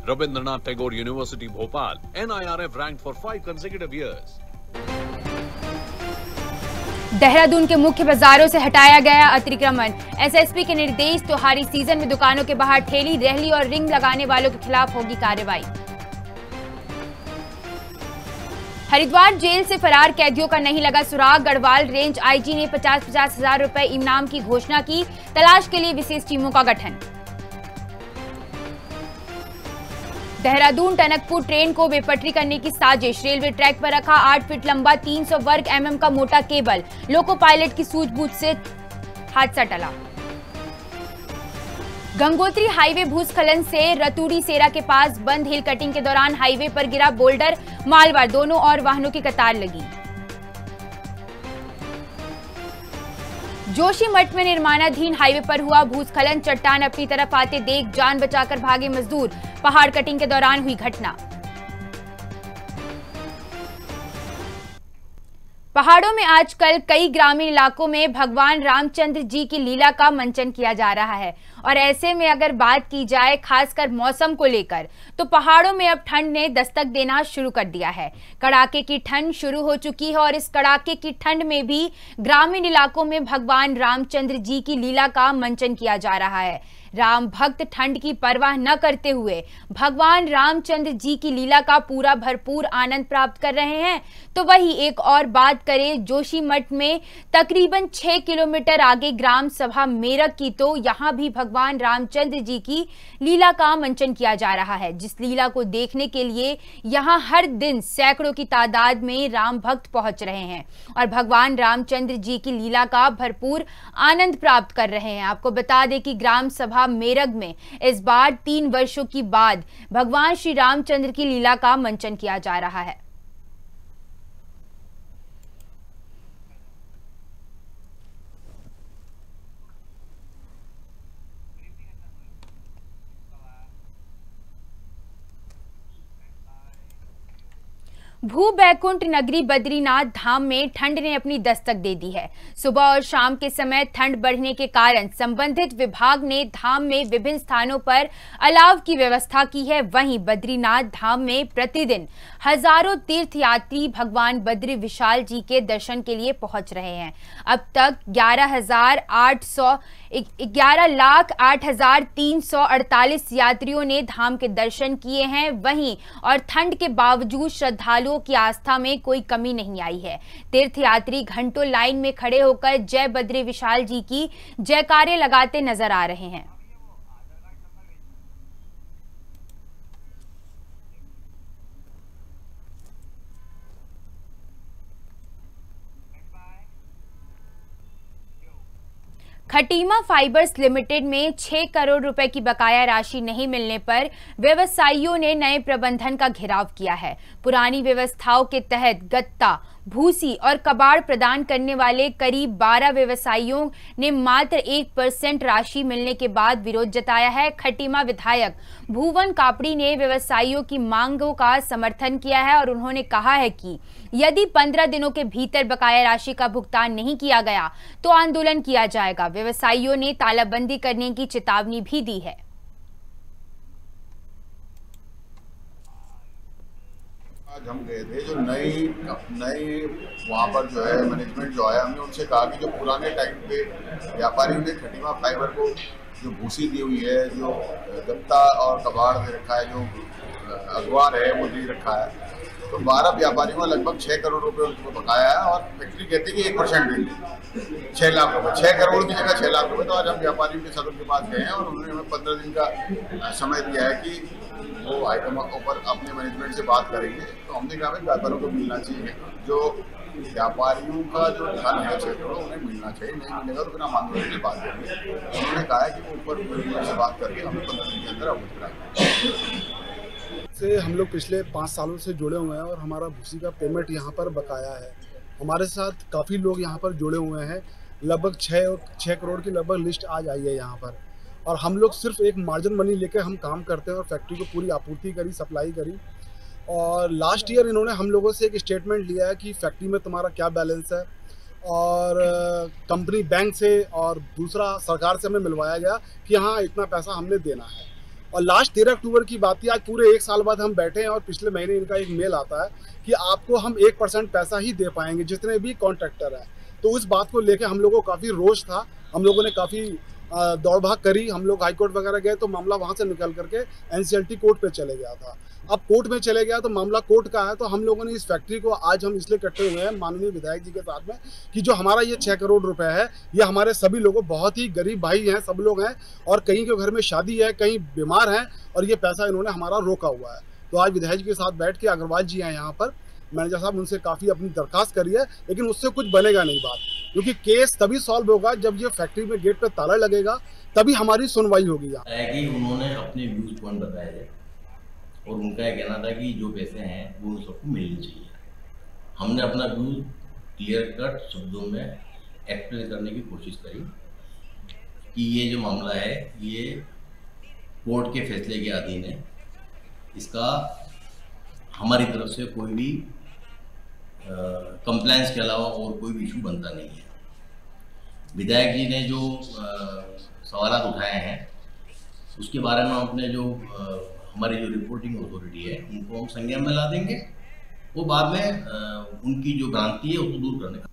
Rabindranath Tagore University, Bhopal, NIRF ranked for 5 consecutive years. Dehradun के मुख्य बाजारों से हटाया गया अतिक्रमण। एसएसपी के निर्देश, त्योहारी सीजन में दुकानों के बाहर ठेली, रेहड़ी और रिंग लगाने वालों के खिलाफ होगी कार्रवाई। हरिद्वार जेल से फरार कैदियों का नहीं लगा सुराग। गढ़वाल रेंज आईजी ने 50-50 हजार रुपए इनाम की घोषणा की। तलाश के लिए विशेष टीमों का गठन। देहरादून टनकपुर ट्रेन को बेपटरी करने की साजिश। रेलवे ट्रैक पर रखा 8 फीट लंबा 300 वर्ग एमएम का मोटा केबल। लोको पायलट की सूझबूझ से हादसा टला। गंगोत्री हाईवे भूस्खलन से रतूड़ी सेरा के पास बंद हिल कटिंग के दौरान हाईवे पर गिरा बोल्डर। मालवार दोनों और वाहनों की कतार लगी। जोशीमठ में निर्माणाधीन हाईवे पर हुआ भूस्खलन। चट्टान अपनी तरफ आते देख जान बचाकर भागे मजदूर। पहाड़ कटिंग के दौरान हुई घटना। पहाड़ों में आजकल कई ग्रामीण इलाकों में भगवान रामचंद्र जी की लीला का मंचन किया जा रहा है और ऐसे में अगर बात की जाए खासकर मौसम को लेकर तो पहाड़ों में अब ठंड ने दस्तक देना शुरू कर दिया है। कड़ाके की ठंड शुरू हो चुकी है और इस कड़ाके की ठंड में भी ग्रामीण इलाकों में भगवान रामचंद्र जी की लीला का मंचन किया जा रहा है। राम भक्त ठंड की परवाह न करते हुए भगवान रामचंद्र जी की लीला का पूरा भरपूर आनंद प्राप्त कर रहे हैं। तो वही एक और बात करें जोशीमठ में तकरीबन 6 किलोमीटर आगे ग्राम सभा मेरठ की, तो यहाँ भी भगवान रामचंद्र जी की लीला का मंचन किया जा रहा है, जिस लीला को देखने के लिए यहाँ हर दिन सैकड़ों की तादाद में राम भक्त पहुंच रहे हैं और भगवान रामचंद्र जी की लीला का भरपूर आनंद प्राप्त कर रहे हैं। आपको बता दें कि ग्राम सभा मेरठ में इस बार 3 वर्षों की बाद भगवान श्री रामचंद्र की लीला का मंचन किया जा रहा है। भू बैकुंठ नगरी बद्रीनाथ धाम में ठंड ने अपनी दस्तक दे दी है। सुबह और शाम के समय ठंड बढ़ने के कारण संबंधित विभाग ने धाम में विभिन्न स्थानों पर अलाव की व्यवस्था की है। वहीं बद्रीनाथ धाम में प्रतिदिन हजारों तीर्थयात्री भगवान बद्री विशाल जी के दर्शन के लिए पहुंच रहे हैं। अब तक 11,08,348 यात्रियों ने धाम के दर्शन किए हैं। वहीं और ठंड के बावजूद श्रद्धालुओं की आस्था में कोई कमी नहीं आई है। तीर्थयात्री घंटों लाइन में खड़े होकर जय बद्री विशाल जी की जयकारे लगाते नजर आ रहे हैं। खटीमा फाइबर्स लिमिटेड में 6 करोड़ रुपए की बकाया राशि नहीं मिलने पर व्यवसायियों ने नए प्रबंधन का घेराव किया है। पुरानी व्यवस्थाओं के तहत गत्ता, भूसी और कबाड़ प्रदान करने वाले करीब 12 व्यवसायियों ने मात्र 1% राशि मिलने के बाद विरोध जताया है। खटीमा विधायक भुवन कापड़ी ने व्यवसायियों की मांगों का समर्थन किया है और उन्होंने कहा है कि यदि 15 दिनों के भीतर बकाया राशि का भुगतान नहीं किया गया तो आंदोलन किया जाएगा। व्यवसायियों ने तालाबंदी करने की चेतावनी भी दी है। आज हम गए थे, जो नई वहाँ पर जो है मैनेजमेंट जो आया, हमने उनसे कहा कि जो पुराने टाइम पे व्यापारियों ने खटीमा फाइबर को जो भूसी दी हुई है, जो गत्ता और कबाड़ दे रखा है, जो अखबार है वो दे रखा है, तो 12 व्यापारियों को लगभग 6 करोड़ रुपए उनको बकाया है और फैक्ट्री कहती है कि 1% देंगे 6 लाख रुपए, 6 करोड़ की जगह 6 लाख रुपए। तो आज हम व्यापारियों के सदन के पास गए हैं और उन्होंने हमें 15 दिन का समय दिया है कि वो आइटम ऊपर अपने मैनेजमेंट से बात करेंगे। तो हमने कहा भाई व्यापारियों को मिलना चाहिए, जो व्यापारियों का जो धन है 6 करोड़ उन्हें मिलना चाहिए, नहीं मिलेगा तो बिना आंदोलन की बात करेंगे। उन्होंने कहा है कि वो ऊपर मैनेजमेंट से बात करके हमें 15 दिन के अंदर अवगत कराएंगे। से हम लोग पिछले 5 सालों से जुड़े हुए हैं और हमारा भूसी का पेमेंट यहाँ पर बकाया है। हमारे साथ काफ़ी लोग यहाँ पर जुड़े हुए हैं, लगभग 6 करोड़ की लगभग लिस्ट आज आई है यहाँ पर, और हम लोग सिर्फ एक मार्जिन मनी लेकर हम काम करते हैं और फैक्ट्री को पूरी आपूर्ति करी, सप्लाई करी। और लास्ट ईयर इन्होंने हम लोगों से एक स्टेटमेंट लिया है कि फैक्ट्री में तुम्हारा क्या बैलेंस है, और कंपनी बैंक से और दूसरा सरकार से हमें मिलवाया गया कि हाँ इतना पैसा हमने देना है। और लास्ट 13 अक्टूबर की बात थी, आज पूरे 1 साल बाद हम बैठे हैं और पिछले महीने इनका एक मेल आता है कि आपको हम 1% पैसा ही दे पाएंगे जितने भी कॉन्ट्रैक्टर हैं। तो उस बात को लेकर हम लोगों को काफ़ी रोष था, हम लोगों ने काफ़ी दौड़ भाग करी, हम लोग हाई कोर्ट वगैरह गए तो मामला वहाँ से निकल करके NCLT कोर्ट पे चले गया था। अब कोर्ट में चले गया तो मामला कोर्ट का है, तो हम लोगों ने इस फैक्ट्री को आज हम इसलिए इकट्ठे हुए हैं माननीय विधायक जी के साथ में कि जो हमारा ये 6 करोड़ रुपए है, ये हमारे सभी लोगों, बहुत ही गरीब भाई हैं, सब लोग हैं और कहीं के घर में शादी है, कहीं बीमार हैं और ये पैसा इन्होंने हमारा रोका हुआ है। तो आज विधायक जी के साथ बैठ के अग्रवाल जी हैं यहाँ पर, मैनेजर साहब, उनसे काफ़ी अपनी दरखास्त करी है, लेकिन उससे कुछ बनेगा नहीं बात, क्योंकि केस तभी सॉल्व होगा जब ये फैक्ट्री में गेट पे ताला लगेगा, तभी हमारी सुनवाई होगी। कि उन्होंने अपने व्यूज पॉइंट बताए थे और उनका यह कहना था कि जो पैसे हैं वो उन सबको मिलने चाहिए। हमने अपना व्यू क्लियर कट शब्दों में एक्सप्लेन करने की कोशिश करी कि ये जो मामला है ये कोर्ट के फैसले के अधीन है, इसका हमारी तरफ से कोई भी कंप्लायंस के अलावा और कोई भी इशू बनता नहीं है। विधायक जी ने जो सवाल उठाए हैं उसके बारे में अपने जो हमारी जो रिपोर्टिंग अथॉरिटी है उनको हम संज्ञान में ला देंगे, वो बाद में उनकी जो भ्रांति है उसको दूर करने का।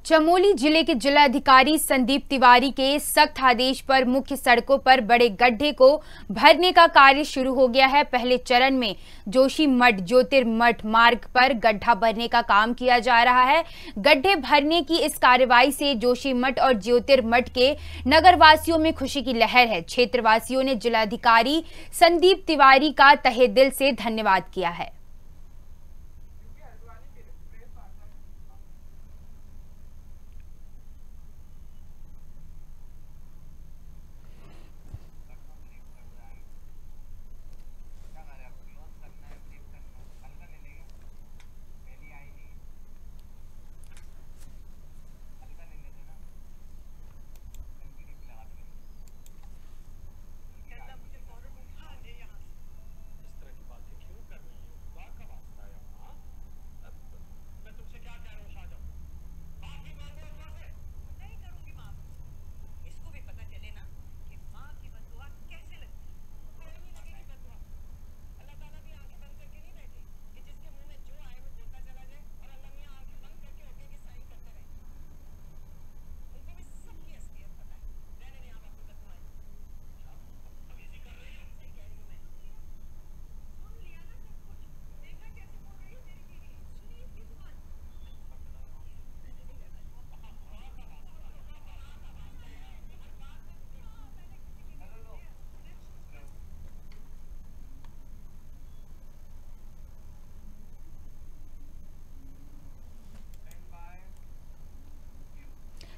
चमोली जिले के जिलाधिकारी संदीप तिवारी के सख्त आदेश पर मुख्य सड़कों पर बड़े गड्ढे को भरने का कार्य शुरू हो गया है। पहले चरण में जोशीमठ ज्योतिर्मठ मार्ग पर गड्ढा भरने का काम किया जा रहा है। गड्ढे भरने की इस कार्रवाई से जोशीमठ और ज्योतिर्मठ के नगरवासियों में खुशी की लहर है। क्षेत्रवासियों ने जिलाधिकारी संदीप तिवारी का तहे दिल से धन्यवाद किया है।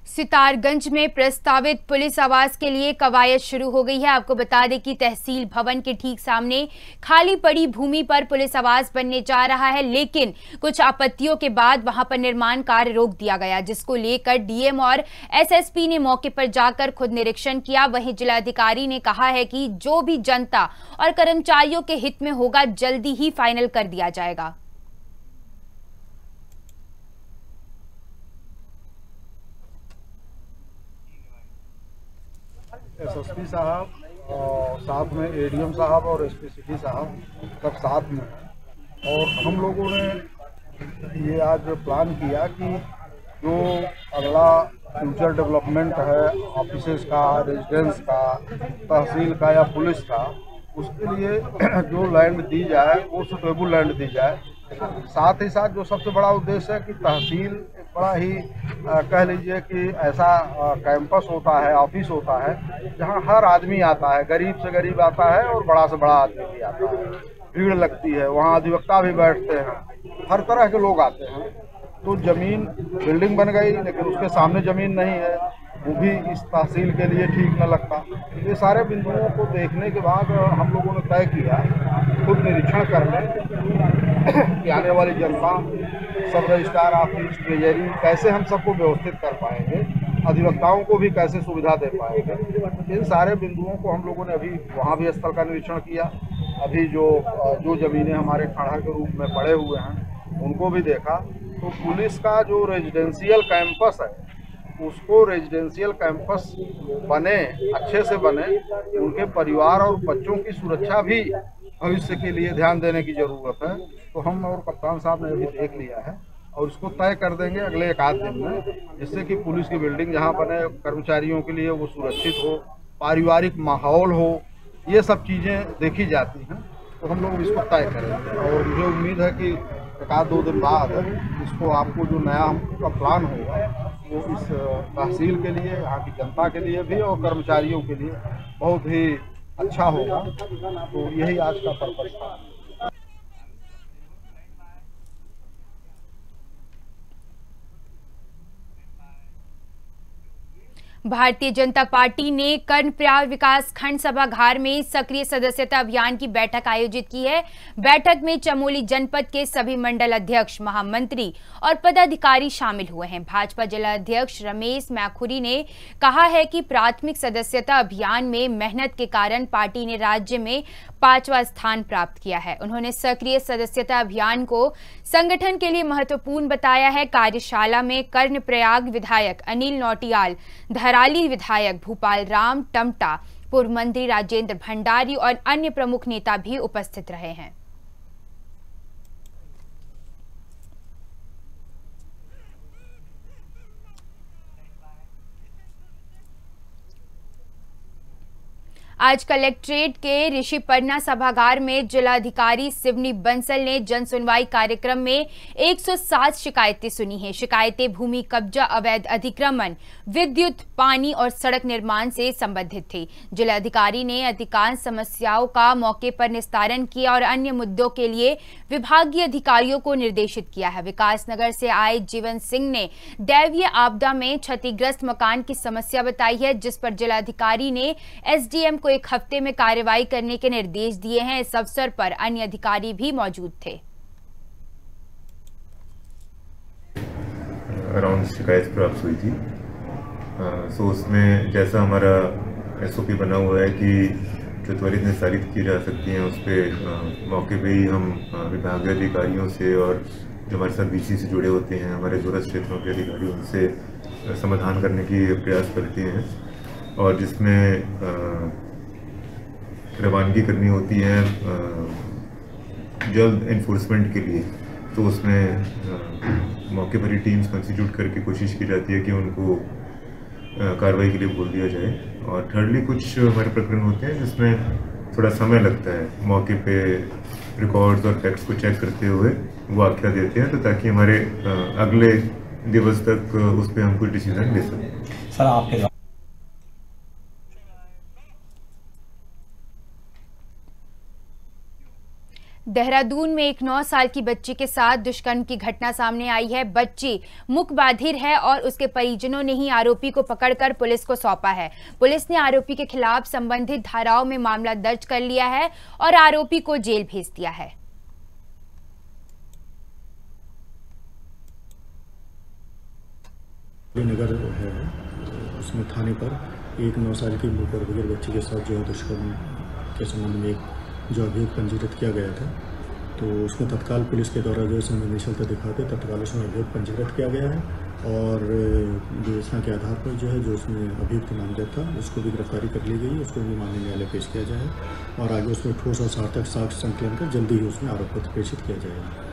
सितारगंज में प्रस्तावित पुलिस आवास के लिए कवायद शुरू हो गई है। आपको बता दें कि तहसील भवन के ठीक सामने खाली पड़ी भूमि पर पुलिस आवास बनने जा रहा है, लेकिन कुछ आपत्तियों के बाद वहां पर निर्माण कार्य रोक दिया गया, जिसको लेकर डीएम और एसएसपी ने मौके पर जाकर खुद निरीक्षण किया। वहीं जिलाधिकारी ने कहा है कि जो भी जनता और कर्मचारियों के हित में होगा जल्दी ही फाइनल कर दिया जाएगा। एसएसपी साहब और साथ में एडीएम साहब और एसपी सिटी साहब सब साथ में हैं और हम लोगों ने ये आज प्लान किया कि जो अगला फ्यूचर डेवलपमेंट है ऑफिसेज का, रेजिडेंस का, तहसील का या पुलिस का, उसके लिए जो लैंड दी जाए वो सुटेबल लैंड दी जाए। साथ ही साथ जो सबसे बड़ा उद्देश्य है कि तहसील बड़ा ही कह लीजिए कि ऐसा कैंपस होता है, ऑफिस होता है जहां हर आदमी आता है, गरीब से गरीब आता है और बड़ा से बड़ा आदमी भी आता है, भीड़ लगती है, वहां अधिवक्ता भी बैठते हैं, हर तरह के लोग आते हैं। तो जमीन बिल्डिंग बन गई लेकिन उसके सामने जमीन नहीं है, वो भी इस तहसील के लिए ठीक न लगता। ये सारे बिंदुओं को देखने के बाद हम लोगों ने तय किया खुद निरीक्षण करने कि आने वाली जनता, सब रजिस्ट्रार ऑफिस, ट्रेजरी, कैसे हम सबको व्यवस्थित कर पाएंगे, अधिवक्ताओं को भी कैसे सुविधा दे पाएंगे। इन सारे बिंदुओं को हम लोगों ने अभी वहाँ भी स्थल का निरीक्षण किया अभी जो ज़मीनें हमारे खड़ा के रूप में पड़े हुए हैं उनको भी देखा। तो पुलिस का जो रेजिडेंशियल कैंपस है उसको रेजिडेंशियल कैंपस बने, अच्छे से बने, उनके परिवार और बच्चों की सुरक्षा भी भविष्य के लिए ध्यान देने की ज़रूरत है। तो हम और कप्तान साहब ने अभी देख लिया है और इसको तय कर देंगे अगले एक आध दिन में, जिससे कि पुलिस की बिल्डिंग जहाँ बने कर्मचारियों के लिए वो सुरक्षित हो, पारिवारिक माहौल हो, ये सब चीज़ें देखी जाती हैं। तो हम लोग इसको तय करेंगे और मुझे उम्मीद है कि एक आध दो दिन बाद इसको आपको जो नया हमका प्लान होगा वो इस तहसील के लिए, यहाँ की जनता के लिए भी और कर्मचारियों के लिए बहुत ही अच्छा होगा। तो यही आज का पर्पस था। भारतीय जनता पार्टी ने कर्णप्रयाग विकास खंड सभागार में सक्रिय सदस्यता अभियान की बैठक आयोजित की है। बैठक में चमोली जनपद के सभी मंडल अध्यक्ष, महामंत्री और पदाधिकारी शामिल हुए हैं। भाजपा जिला अध्यक्ष रमेश मैखुरी ने कहा है कि प्राथमिक सदस्यता अभियान में मेहनत के कारण पार्टी ने राज्य में 5वां स्थान प्राप्त किया है। उन्होंने सक्रिय सदस्यता अभियान को संगठन के लिए महत्वपूर्ण बताया है। कार्यशाला में कर्णप्रयाग विधायक अनिल नौटियाल, धराली विधायक भूपाल राम टमटा, पूर्व मंत्री राजेंद्र भंडारी और अन्य प्रमुख नेता भी उपस्थित रहे हैं। आज कलेक्ट्रेट के ऋषिपर्णा सभागार में जिलाधिकारी सिवनी बंसल ने जन सुनवाई कार्यक्रम में 107 शिकायतें सुनी हैं। शिकायतें भूमि कब्जा, अवैध अतिक्रमण, विद्युत, पानी और सड़क निर्माण से संबंधित थी। जिलाधिकारी ने अधिकांश समस्याओं का मौके पर निस्तारण किया और अन्य मुद्दों के लिए विभागीय अधिकारियों को निर्देशित किया है। विकासनगर से आए जीवन सिंह ने दैवीय आपदा में क्षतिग्रस्त मकान की समस्या बताई है, जिस पर जिलाधिकारी ने एसडीएम को 1 हफ्ते में कार्रवाई करने के निर्देश दिए हैं। इस अवसर पर अन्य अधिकारी भी मौजूद थे। अराउंड शिकायत प्राप्त हुई थी। सो उसमें जैसा हमारा एसओपी बना हुआ है कि जो त्वरित निस्तारित की जा सकती हैं उस पर मौके पे ही हम विभागीय अधिकारियों से और जो हमारे साथ बीसी से जुड़े होते हैं, हमारे दूरस्थ क्षेत्रों के अधिकारी, उनसे समाधान करने की प्रयास करते हैं। और जिसमें रवानगी करनी होती है जल्द एनफोर्समेंट के लिए, तो उसमें मौके पर ही टीम्स कंस्टिट्यूट करके कोशिश की जाती है कि उनको कार्रवाई के लिए बोल दिया जाए। और थर्डली कुछ हमारे प्रकरण होते हैं जिसमें थोड़ा समय लगता है, मौके पे रिकॉर्ड्स और फैक्ट्स को चेक करते हुए वो आख्या देते हैं, तो ताकि हमारे अगले दिवस तक उस पर हम कुछ डिसीजन ले सकें। सर, आपके देहरादून में एक 9 साल की बच्ची के साथ दुष्कर्म की घटना सामने आई है। बच्ची मुख बाधिर है और उसके परिजनों ने ही आरोपी को पकड़कर पुलिस को सौंपा है। पुलिस ने आरोपी के खिलाफ संबंधित धाराओं में मामला दर्ज कर लिया है और आरोपी को जेल भेज दिया है। नगर है उसमें थाने पर एक 9 साल की मुख बाधिर बच्ची के साथ जो है दुष्कर्म के संबंध में जो अभियोग पंजीकृत किया गया था, तो उसमें तत्काल पुलिस के द्वारा जो संवेदनशीलता दिखाते तत्काल उसमें अभियोग पंजीकृत किया गया है और विवेचना के आधार पर जो है जो उसमें अभियुक्त नामजद था उसको भी गिरफ्तारी कर ली गई, उसको भी माननीय न्यायालय पेश किया जाए और आगे उसमें ठोस और सार्थक साक्ष्य संकलन कर जल्दी ही उसमें आरोप पत्र प्रेषित किया जाएगा।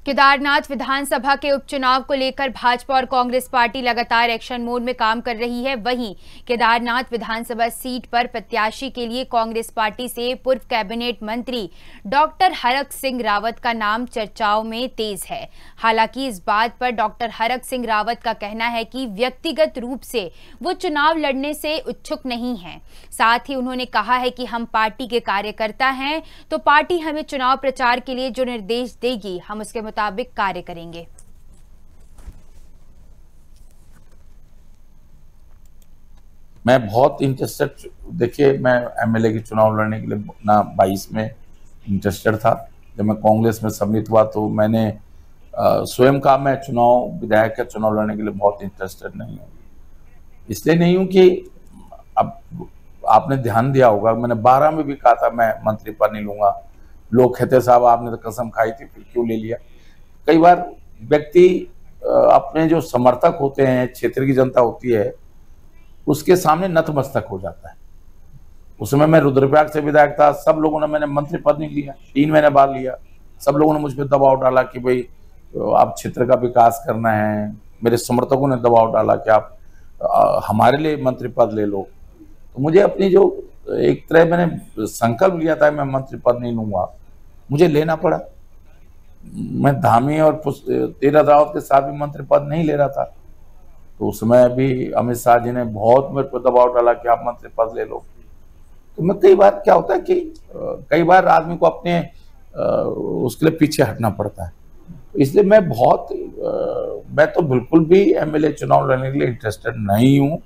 केदारनाथ विधानसभा के उपचुनाव को लेकर भाजपा और कांग्रेस पार्टी लगातार एक्शन मोड में काम कर रही है। वहीं केदारनाथ विधानसभा सीट पर प्रत्याशी के लिए कांग्रेस पार्टी से पूर्व कैबिनेट मंत्री डॉक्टर हरक सिंह रावत का नाम चर्चाओं में तेज है। हालांकि इस बात पर डॉक्टर हरक सिंह रावत का कहना है कि व्यक्तिगत रूप से वो चुनाव लड़ने से इच्छुक नहीं है। साथ ही उन्होंने कहा है कि हम पार्टी के कार्यकर्ता हैं, तो पार्टी हमें चुनाव प्रचार के लिए जो निर्देश देगी हम उसके मुताबिक कार्य करेंगे। मैं बहुत इंटरेस्टेड, देखिए मैं एमएलए के चुनाव लड़ने के लिए ना 22 में इंटरेस्टेड था। जब मैं कांग्रेस में सम्मिलित हुआ तो मैंने स्वयं का मैं विधायक का चुनाव लड़ने के लिए बहुत इंटरेस्टेड नहीं हूँ। इसलिए नहीं हूँ कि अब आपने ध्यान दिया होगा, मैंने 12 में भी कहा था मैं मंत्री पद नहीं लूंगा। लोग कहते साहब आपने तो कसम खाई थी, फिर क्यों ले लिया। कई बार व्यक्ति अपने जो समर्थक होते हैं, क्षेत्र की जनता होती है, उसके सामने नतमस्तक हो जाता है। उस समय मैं रुद्रप्रयाग से विधायक था, सब लोगों ने, मैंने मंत्री पद नहीं लिया, 3 महीने बाद लिया। सब लोगों ने मुझ पर दबाव डाला कि भाई आप क्षेत्र का विकास करना है। मेरे समर्थकों ने दबाव डाला कि आप हमारे लिए मंत्री पद ले लो। तो मुझे अपनी जो एक तरह मैंने संकल्प लिया था मैं मंत्री पद नहीं लूंगा, मुझे लेना पड़ा। मैं धामी और तीरथ रावत के साथ भी मंत्री पद नहीं ले रहा था। तो उस समय भी अमित शाह जी ने बहुत मेरे पर दबाव डाला कि आप मंत्री पद ले लो। तो मैं कई बार क्या होता है कि कई बार आदमी को अपने उसके लिए पीछे हटना पड़ता है। इसलिए मैं तो बिल्कुल भी एमएलए चुनाव लड़ने के लिए इंटरेस्टेड नहीं हूं।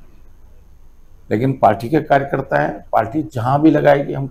लेकिन पार्टी के कार्यकर्ता हैं, पार्टी जहां भी लगाएगी हम।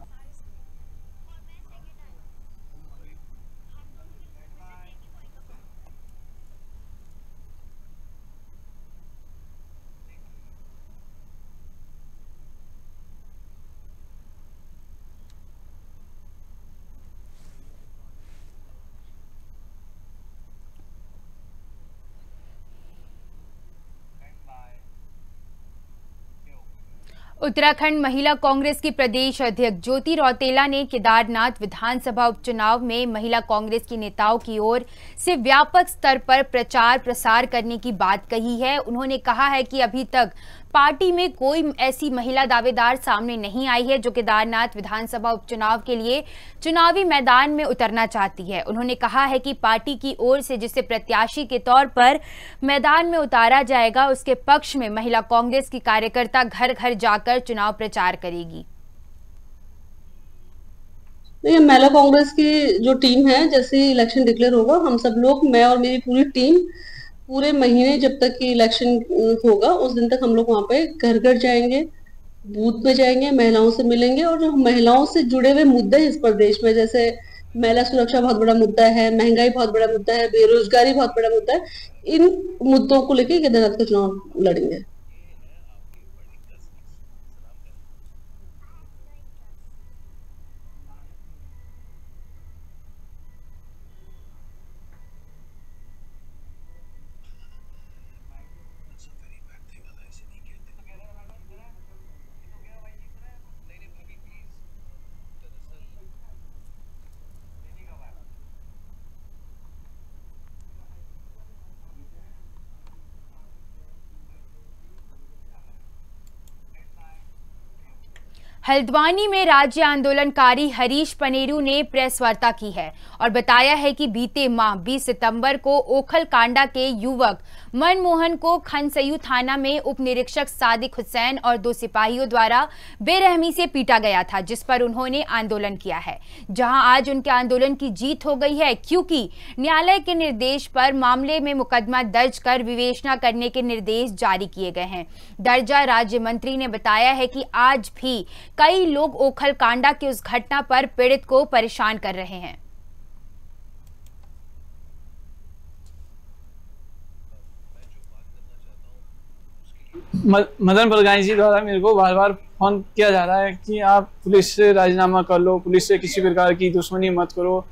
उत्तराखंड महिला कांग्रेस की प्रदेश अध्यक्ष ज्योति रौतेला ने केदारनाथ विधानसभा उपचुनाव में महिला कांग्रेस की नेताओं की ओर से व्यापक स्तर पर प्रचार प्रसार करने की बात कही है। उन्होंने कहा है कि अभी तक पार्टी में कोई ऐसी महिला दावेदार सामने नहीं आई है जो केदारनाथ विधानसभा उपचुनाव के लिए चुनावी मैदान में उतरना चाहती है। उन्होंने कहा है कि पार्टी की ओर से जिसे प्रत्याशी के तौर पर मैदान में उतारा जाएगा, उसके पक्ष में महिला कांग्रेस की कार्यकर्ता घर घर जाकर चुनाव प्रचार करेगी। ये महिला कांग्रेस की जो टीम है, जैसे इलेक्शन डिक्लेयर होगा, हम सब लोग, मैं और मेरी पूरी टीम, पूरे महीने जब तक कि इलेक्शन होगा उस दिन तक हम लोग वहाँ पे घर घर जाएंगे, बूथ पे जाएंगे, महिलाओं से मिलेंगे और जो महिलाओं से जुड़े हुए मुद्दे इस प्रदेश में, जैसे महिला सुरक्षा बहुत बड़ा मुद्दा है, महंगाई बहुत बड़ा मुद्दा है, बेरोजगारी बहुत बड़ा मुद्दा है, इन मुद्दों को लेकर केदारनाथ का चुनाव लड़ेंगे। हल्द्वानी में राज्य आंदोलनकारी हरीश पनेरू ने प्रेस वार्ता की है और बताया है कि बीते माह 20 सितंबर को ओखल कांडा के युवक मनमोहन को खनसयू थाना में उप निरीक्षक सादिक हुसैन और 2 सिपाहियों द्वारा बेरहमी से पीटा गया था, जिस पर उन्होंने आंदोलन किया है। जहां आज उनके आंदोलन की जीत हो गई है, क्योंकि न्यायालय के निर्देश पर मामले में मुकदमा दर्ज कर विवेचना करने के निर्देश जारी किए गए हैं। दर्जा राज्य मंत्री ने बताया है कि आज भी कई लोग ओखल कांडा की उस घटना पर पीड़ित को परेशान कर रहे हैं। मदन बलगाई जी द्वारा मेरे को बार बार फोन किया जा रहा है कि आप पुलिस से राजीनामा कर लो, पुलिस से किसी प्रकार की दुश्मनी मत करो,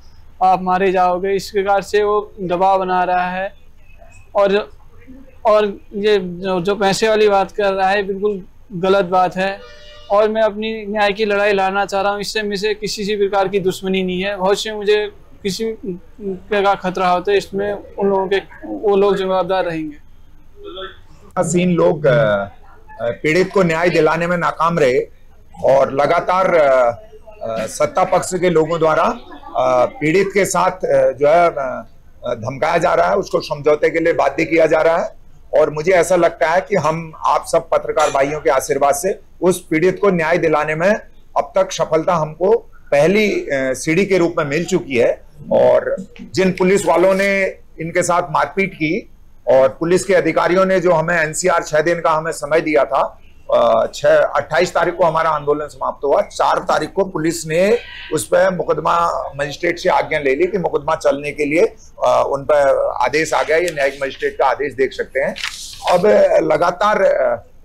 आप मारे जाओगे, इस प्रकार से वो दबाव बना रहा है। और ये जो पैसे वाली बात कर रहा है बिल्कुल गलत बात है और मैं अपनी न्याय की लड़ाई लड़ना चाह रहा हूँ। इससे मुझे किसी प्रकार की दुश्मनी नहीं है। बहुत से मुझे किसी का खतरा होता है, इसमें वो लोग जवाबदार रहेंगे। सीन लोग पीड़ित को न्याय दिलाने में नाकाम रहे और लगातार सत्ता पक्ष के लोगों द्वारा पीड़ित के साथ जो है धमकाया जा रहा है, उसको समझौते के लिए बाध्य किया जा रहा है। और मुझे ऐसा लगता है कि हम आप सब पत्रकार भाइयों के आशीर्वाद से उस पीड़ित को न्याय दिलाने में अब तक सफलता हमको पहली सीढ़ी के रूप में मिल चुकी है। और जिन पुलिस वालों ने इनके साथ मारपीट की और पुलिस के अधिकारियों ने जो हमें एनसीआर 6 दिन का हमें समय दिया था, 28 तारीख को हमारा आंदोलन समाप्त हुआ। 4 तारीख को पुलिस ने उस पर मुकदमा मजिस्ट्रेट से आज्ञा ले ली कि मुकदमा चलने के लिए उन पर आदेश आ गया। ये न्यायिक मजिस्ट्रेट का आदेश देख सकते हैं। अब लगातार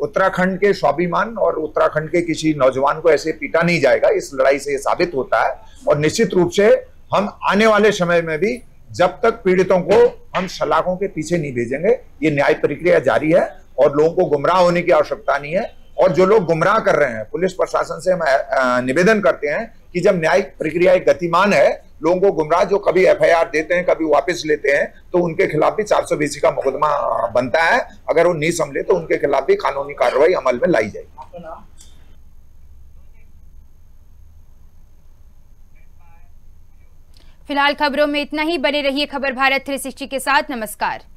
उत्तराखंड के स्वाभिमान और उत्तराखंड के किसी नौजवान को ऐसे पीटा नहीं जाएगा। इस लड़ाई से ये साबित होता है और निश्चित रूप से हम आने वाले समय में भी जब तक पीड़ितों को हम सलाखों के पीछे नहीं भेजेंगे, ये न्याय प्रक्रिया जारी है और लोगों को गुमराह होने की आवश्यकता नहीं है। और जो लोग गुमराह कर रहे हैं, पुलिस प्रशासन से हम निवेदन करते हैं कि जब न्यायिक प्रक्रिया एक गतिमान है, लोगों को गुमराह जो कभी FIR देते हैं, कभी वापस लेते हैं, तो उनके खिलाफ भी 420 का मुकदमा बनता है। अगर वो नहीं संभले तो उनके खिलाफ भी कानूनी कार्रवाई अमल में लाई जाएगी। फिलहाल खबरों में इतना ही। बने रहिए खबर भारत 360 के साथ। नमस्कार।